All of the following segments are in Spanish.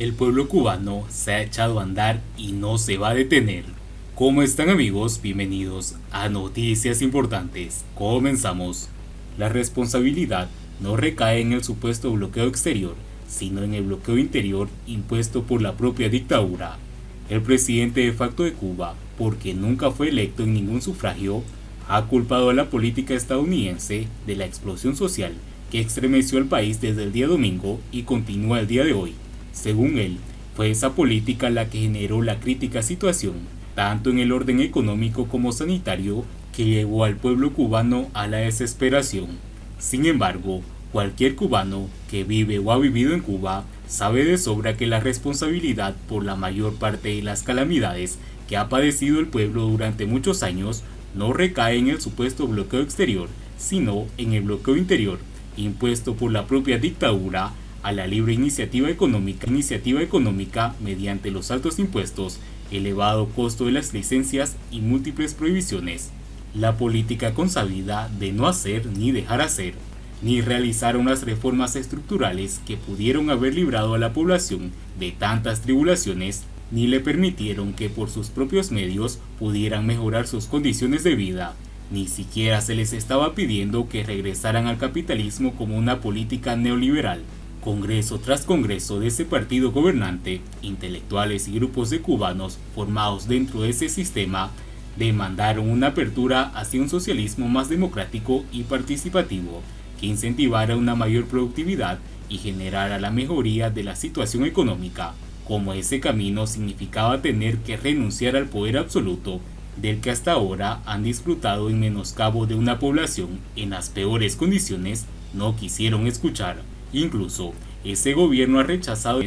El pueblo cubano se ha echado a andar y no se va a detener. ¿Cómo están, amigos? Bienvenidos a Noticias Importantes. Comenzamos. La responsabilidad no recae en el supuesto bloqueo exterior, sino en el bloqueo interior impuesto por la propia dictadura. El presidente de facto de Cuba, porque nunca fue electo en ningún sufragio, ha culpado a la política estadounidense de la explosión social que estremeció al país desde el día domingo y continúa el día de hoy. Según él, fue esa política la que generó la crítica situación, tanto en el orden económico como sanitario, que llevó al pueblo cubano a la desesperación. Sin embargo, cualquier cubano que vive o ha vivido en Cuba sabe de sobra que la responsabilidad por la mayor parte de las calamidades que ha padecido el pueblo durante muchos años no recae en el supuesto bloqueo exterior, sino en el bloqueo interior, impuesto por la propia dictadura a la libre iniciativa económica mediante los altos impuestos, elevado costo de las licencias y múltiples prohibiciones. La política consabida de no hacer ni dejar hacer, ni realizar unas reformas estructurales que pudieron haber librado a la población de tantas tribulaciones, ni le permitieron que por sus propios medios pudieran mejorar sus condiciones de vida. Ni siquiera se les estaba pidiendo que regresaran al capitalismo como una política neoliberal. Congreso tras congreso de ese partido gobernante, intelectuales y grupos de cubanos formados dentro de ese sistema demandaron una apertura hacia un socialismo más democrático y participativo, que incentivara una mayor productividad y generara la mejoría de la situación económica, como ese camino significaba tener que renunciar al poder absoluto del que hasta ahora han disfrutado en menoscabo de una población en las peores condiciones. No quisieron escuchar. Incluso, ese gobierno ha rechazado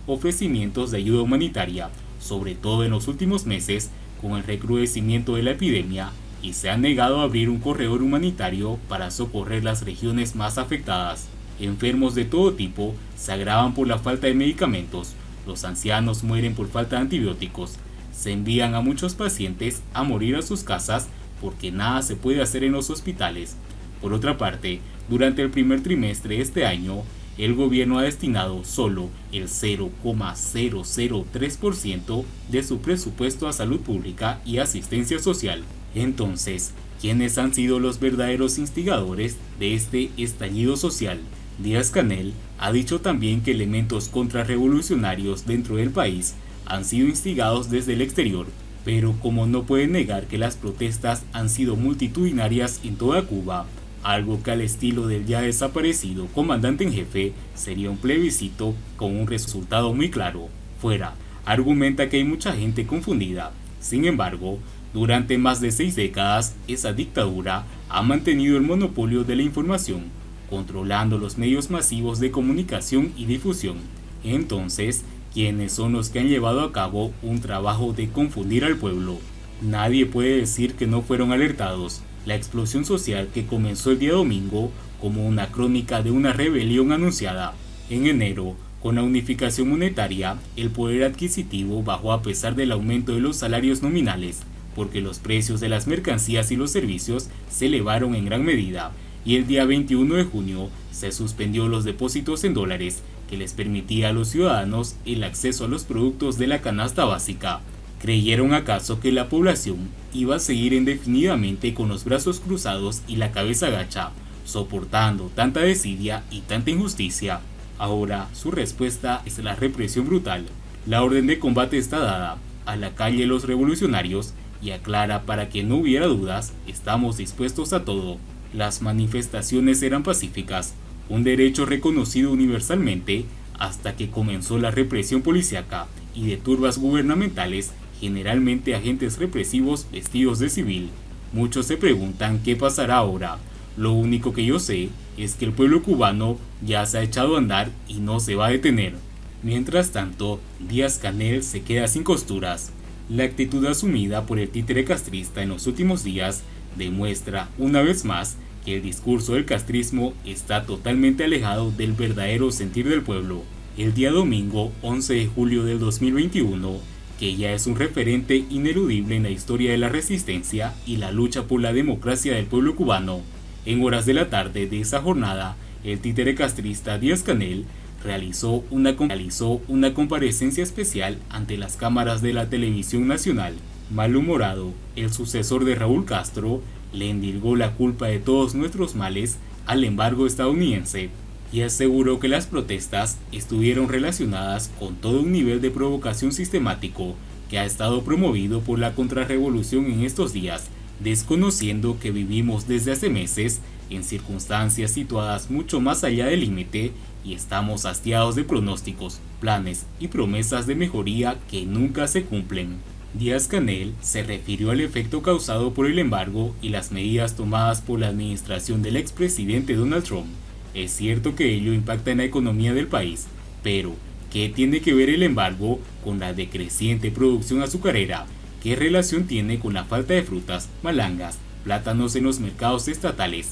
ofrecimientos de ayuda humanitaria, sobre todo en los últimos meses con el recrudecimiento de la epidemia, y se ha negado a abrir un corredor humanitario para socorrer las regiones más afectadas. Enfermos de todo tipo se agravan por la falta de medicamentos, los ancianos mueren por falta de antibióticos, se envían a muchos pacientes a morir a sus casas porque nada se puede hacer en los hospitales. Por otra parte, durante el primer trimestre de este año, el gobierno ha destinado solo el 0,003% de su presupuesto a salud pública y asistencia social. Entonces, ¿quiénes han sido los verdaderos instigadores de este estallido social? Díaz-Canel ha dicho también que elementos contrarrevolucionarios dentro del país han sido instigados desde el exterior, pero como no puede negar que las protestas han sido multitudinarias en toda Cuba, algo que al estilo del ya desaparecido comandante en jefe sería un plebiscito con un resultado muy claro, fuera. Argumenta que hay mucha gente confundida. Sin embargo, durante más de 6 décadas, esa dictadura ha mantenido el monopolio de la información, controlando los medios masivos de comunicación y difusión. Entonces, ¿quiénes son los que han llevado a cabo un trabajo de confundir al pueblo? Nadie puede decir que no fueron alertados. La explosión social que comenzó el día domingo como una crónica de una rebelión anunciada. En enero, con la unificación monetaria, el poder adquisitivo bajó a pesar del aumento de los salarios nominales, porque los precios de las mercancías y los servicios se elevaron en gran medida, y el día 21 de junio se suspendió los depósitos en dólares que les permitía a los ciudadanos el acceso a los productos de la canasta básica. ¿Creyeron acaso que la población iba a seguir indefinidamente con los brazos cruzados y la cabeza gacha, soportando tanta desidia y tanta injusticia? Ahora su respuesta es la represión brutal. La orden de combate está dada. A la calle los revolucionarios, y aclara para que no hubiera dudas, estamos dispuestos a todo. Las manifestaciones eran pacíficas, un derecho reconocido universalmente, hasta que comenzó la represión policíaca y de turbas gubernamentales, generalmente agentes represivos vestidos de civil. Muchos se preguntan qué pasará ahora. Lo único que yo sé es que el pueblo cubano ya se ha echado a andar y no se va a detener. Mientras tanto, Díaz-Canel se queda sin costuras. La actitud asumida por el títere castrista en los últimos días demuestra una vez más que el discurso del castrismo está totalmente alejado del verdadero sentir del pueblo. El día domingo 11 de julio del 2021, que ya es un referente ineludible en la historia de la resistencia y la lucha por la democracia del pueblo cubano, en horas de la tarde de esa jornada, el títere castrista Díaz-Canel realizó una comparecencia especial ante las cámaras de la televisión nacional. Malhumorado, el sucesor de Raúl Castro le endilgó la culpa de todos nuestros males al embargo estadounidense y aseguró que las protestas estuvieron relacionadas con todo un nivel de provocación sistemático que ha estado promovido por la contrarrevolución en estos días, desconociendo que vivimos desde hace meses en circunstancias situadas mucho más allá del límite y estamos hastiados de pronósticos, planes y promesas de mejoría que nunca se cumplen. Díaz-Canel se refirió al efecto causado por el embargo y las medidas tomadas por la administración del expresidente Donald Trump. Es cierto que ello impacta en la economía del país, pero ¿qué tiene que ver el embargo con la decreciente producción azucarera? ¿Qué relación tiene con la falta de frutas, malangas, plátanos en los mercados estatales?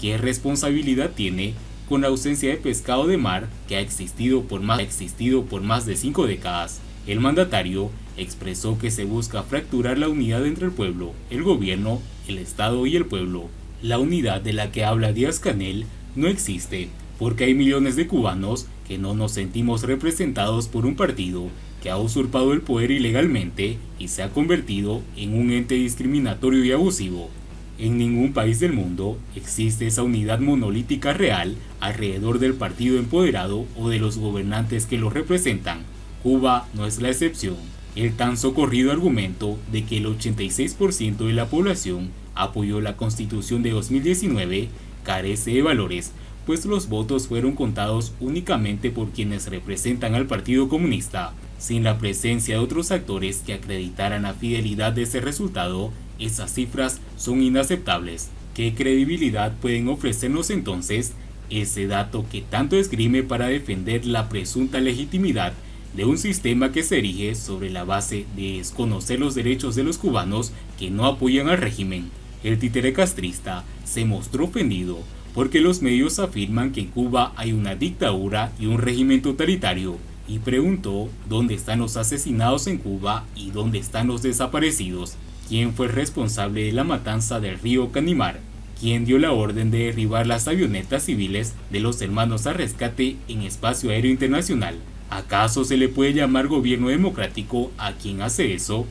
¿Qué responsabilidad tiene con la ausencia de pescado de mar que ha existido por más de 5 décadas? El mandatario expresó que se busca fracturar la unidad entre el pueblo, el gobierno, el Estado y el pueblo. La unidad de la que habla Díaz-Canel no existe, porque hay millones de cubanos que no nos sentimos representados por un partido que ha usurpado el poder ilegalmente y se ha convertido en un ente discriminatorio y abusivo. En ningún país del mundo existe esa unidad monolítica real alrededor del partido empoderado o de los gobernantes que lo representan. Cuba no es la excepción. El tan socorrido argumento de que el 86% de la población apoyó la Constitución de 2019 carece de valores, pues los votos fueron contados únicamente por quienes representan al Partido Comunista. Sin la presencia de otros actores que acreditaran la fidelidad de ese resultado, esas cifras son inaceptables. ¿Qué credibilidad pueden ofrecernos entonces ese dato que tanto esgrime para defender la presunta legitimidad de un sistema que se erige sobre la base de desconocer los derechos de los cubanos que no apoyan al régimen? El títere castrista se mostró ofendido porque los medios afirman que en Cuba hay una dictadura y un régimen totalitario, y preguntó dónde están los asesinados en Cuba y dónde están los desaparecidos. ¿Quién fue el responsable de la matanza del río Canimar? ¿Quién dio la orden de derribar las avionetas civiles de los hermanos al rescate en espacio aéreo internacional? ¿Acaso se le puede llamar gobierno democrático a quien hace eso?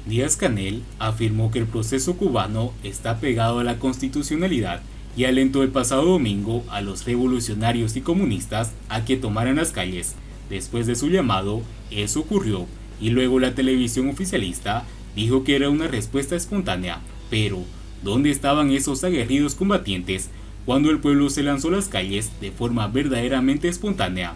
Díaz-Canel afirmó que el proceso cubano está pegado a la constitucionalidad y alentó el pasado domingo a los revolucionarios y comunistas a que tomaran las calles. Después de su llamado, eso ocurrió, y luego la televisión oficialista dijo que era una respuesta espontánea. Pero, ¿dónde estaban esos aguerridos combatientes cuando el pueblo se lanzó a las calles de forma verdaderamente espontánea?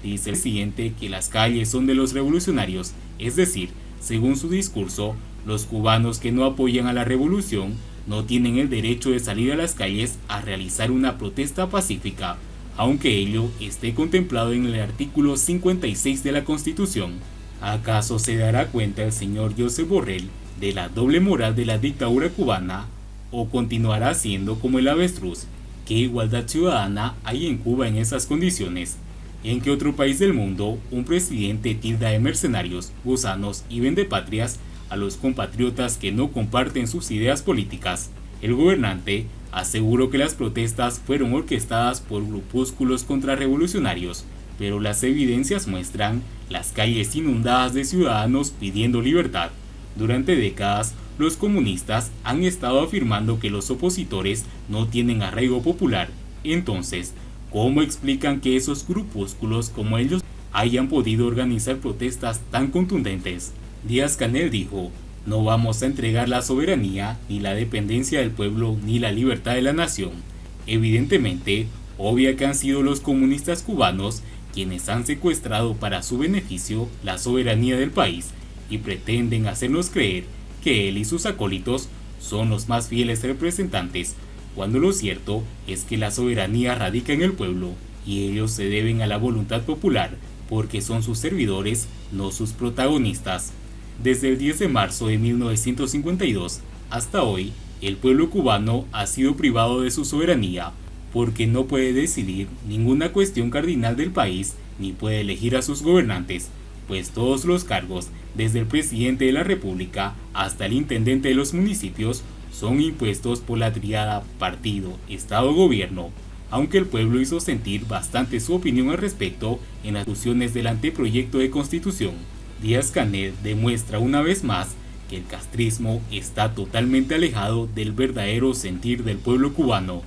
Dice el siguiente que las calles son de los revolucionarios, es decir, según su discurso, los cubanos que no apoyan a la revolución no tienen el derecho de salir a las calles a realizar una protesta pacífica, aunque ello esté contemplado en el artículo 56 de la Constitución. ¿Acaso se dará cuenta el señor Josep Borrell de la doble moral de la dictadura cubana, o continuará siendo como el avestruz? ¿Qué igualdad ciudadana hay en Cuba en esas condiciones? ¿En qué otro país del mundo un presidente tilda de mercenarios, gusanos y vendepatrias a los compatriotas que no comparten sus ideas políticas? El gobernante aseguró que las protestas fueron orquestadas por grupúsculos contrarrevolucionarios, pero las evidencias muestran las calles inundadas de ciudadanos pidiendo libertad. Durante décadas, los comunistas han estado afirmando que los opositores no tienen arraigo popular. Entonces, ¿cómo explican que esos grupúsculos como ellos hayan podido organizar protestas tan contundentes? Díaz-Canel dijo: no vamos a entregar la soberanía, ni la dependencia del pueblo, ni la libertad de la nación. Evidentemente, obvia que han sido los comunistas cubanos quienes han secuestrado para su beneficio la soberanía del país y pretenden hacernos creer que él y sus acólitos son los más fieles representantes, cuando lo cierto es que la soberanía radica en el pueblo y ellos se deben a la voluntad popular porque son sus servidores, no sus protagonistas. Desde el 10 de marzo de 1952 hasta hoy, el pueblo cubano ha sido privado de su soberanía porque no puede decidir ninguna cuestión cardinal del país ni puede elegir a sus gobernantes, pues todos los cargos, desde el presidente de la República hasta el intendente de los municipios, son impuestos por la tríada partido, Estado, gobierno. aunque el pueblo hizo sentir bastante su opinión al respecto en las discusiones del anteproyecto de constitución. Díaz-Canel demuestra una vez más que el castrismo está totalmente alejado del verdadero sentir del pueblo cubano.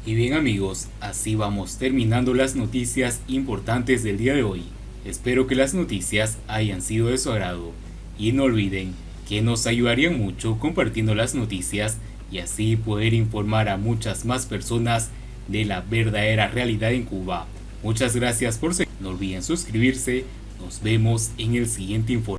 Y bien amigos, así vamos terminando las noticias importantes del día de hoy. Espero que las noticias hayan sido de su agrado y no olviden que nos ayudarían mucho compartiendo las noticias y así poder informar a muchas más personas de la verdadera realidad en Cuba. Muchas gracias por seguir, no olviden suscribirse, nos vemos en el siguiente informe.